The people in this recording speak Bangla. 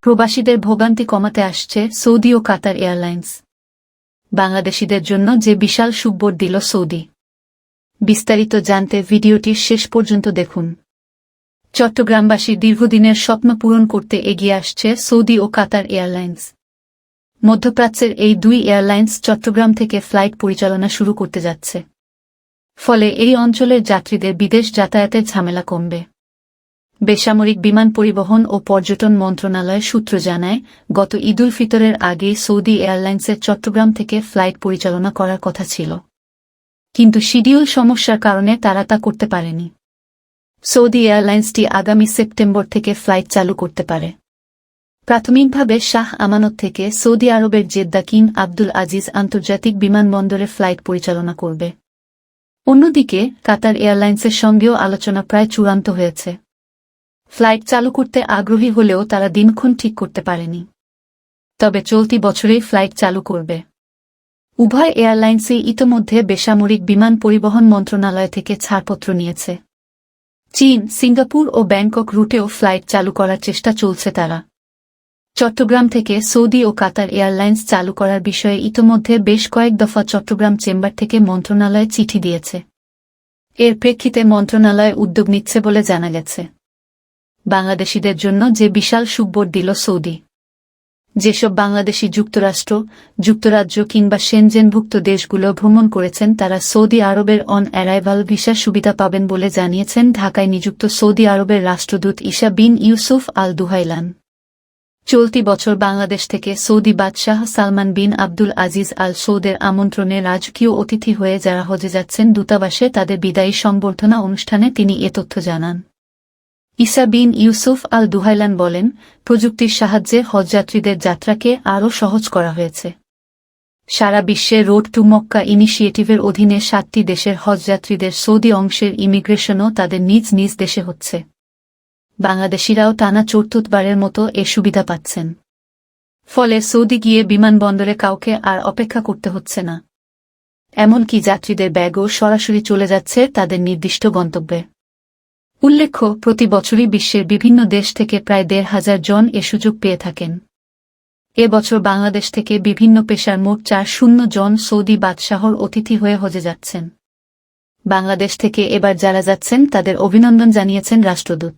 প্রবাসীদের ভোগান্তি কমাতে আসছে সৌদি ও কাতার এয়ারলাইন্স। বাংলাদেশিদের জন্য যে বিশাল সুখবর দিল সৌদি। বিস্তারিত জানতে ভিডিওটির শেষ পর্যন্ত দেখুন। চট্টগ্রামবাসীর দীর্ঘদিনের স্বপ্ন পূরণ করতে এগিয়ে আসছে সৌদি ও কাতার এয়ারলাইন্স। মধ্যপ্রাচ্যের এই দুই এয়ারলাইন্স চট্টগ্রাম থেকে ফ্লাইট পরিচালনা শুরু করতে যাচ্ছে। ফলে এই অঞ্চলের যাত্রীদের বিদেশ যাতায়াতের ঝামেলা কমবে। বেসামরিক বিমান পরিবহন ও পর্যটন মন্ত্রণালয় সূত্র জানায়, গত ঈদুল ফিতরের আগেই সৌদি এয়ারলাইন্সের চট্টগ্রাম থেকে ফ্লাইট পরিচালনা করার কথা ছিল, কিন্তু শিডিউল সমস্যার কারণে তারা তা করতে পারেনি। সৌদি এয়ারলাইন্সটি আগামী সেপ্টেম্বর থেকে ফ্লাইট চালু করতে পারে। প্রাথমিকভাবে শাহ আমানত থেকে সৌদি আরবের জেদ্দা কিং আব্দুল আজিজ আন্তর্জাতিক বিমানবন্দরে ফ্লাইট পরিচালনা করবে। অন্যদিকে কাতার এয়ারলাইন্সের সঙ্গেও আলোচনা প্রায় চূড়ান্ত হয়েছে। ফ্লাইট চালু করতে আগ্রহী হলেও তারা দিনক্ষণ ঠিক করতে পারেনি, তবে চলতি বছরেই ফ্লাইট চালু করবে। উভয় এয়ারলাইন্সই ইতোমধ্যে বেসামরিক বিমান পরিবহন মন্ত্রণালয় থেকে ছাড়পত্র নিয়েছে। চীন, সিঙ্গাপুর ও ব্যাংকক রুটেও ফ্লাইট চালু করার চেষ্টা চলছে তারা। চট্টগ্রাম থেকে সৌদি ও কাতার এয়ারলাইন্স চালু করার বিষয়ে ইতোমধ্যে বেশ কয়েক দফা চট্টগ্রাম চেম্বার থেকে মন্ত্রণালয়ে চিঠি দিয়েছে। এর প্রেক্ষিতে মন্ত্রণালয় উদ্যোগ নিচ্ছে বলে জানা গেছে। বাংলাদেশিদের জন্য যে বিশাল সুখবর দিল সৌদি। যেসব বাংলাদেশি যুক্তরাষ্ট্র, যুক্তরাজ্য কিংবা সেনজেনভুক্ত দেশগুলো ভ্রমণ করেছেন তারা সৌদি আরবের অন অ্যারাইভাল ভিসার সুবিধা পাবেন বলে জানিয়েছেন ঢাকায় নিযুক্ত সৌদি আরবের রাষ্ট্রদূত ঈসা বিন ইউসুফ আল দুহাইলান। চলতি বছর বাংলাদেশ থেকে সৌদি বাদশাহ সালমান বিন আব্দুল আজিজ আল সৌদের আমন্ত্রণে রাজকীয় অতিথি হয়ে যারা হজে যাচ্ছেন দূতাবাসে তাদের বিদায়ী সংবর্ধনা অনুষ্ঠানে তিনি এ তথ্য জানান। ঈসা বিন ইউসুফ আল দুহাইলান বলেন, প্রযুক্তির সাহায্যে হজযাত্রীদের যাত্রাকে আরও সহজ করা হয়েছে। সারা বিশ্বে রোড টু মক্কা ইনিশিয়েটিভের অধীনে 7টি দেশের হজযাত্রীদের সৌদি অংশের ইমিগ্রেশনও তাদের নিজ নিজ দেশে হচ্ছে। বাংলাদেশিরাও টানা চতুর্থবারের মতো এ সুবিধা পাচ্ছেন। ফলে সৌদি গিয়ে বিমানবন্দরে কাউকে আর অপেক্ষা করতে হচ্ছে না। এমনকি যাত্রীদের ব্যাগও সরাসরি চলে যাচ্ছে তাদের নির্দিষ্ট গন্তব্যে। উল্লেখ্য, প্রতি বছরই বিশ্বের বিভিন্ন দেশ থেকে প্রায় 1,500 জন এ সুযোগ পেয়ে থাকেন। এ বছর বাংলাদেশ থেকে বিভিন্ন পেশার মোট 400 জন সৌদি বাদশাহর অতিথি হয়ে হজে যাচ্ছেন। বাংলাদেশ থেকে এবার যারা যাচ্ছেন তাদের অভিনন্দন জানিয়েছেন রাষ্ট্রদূত।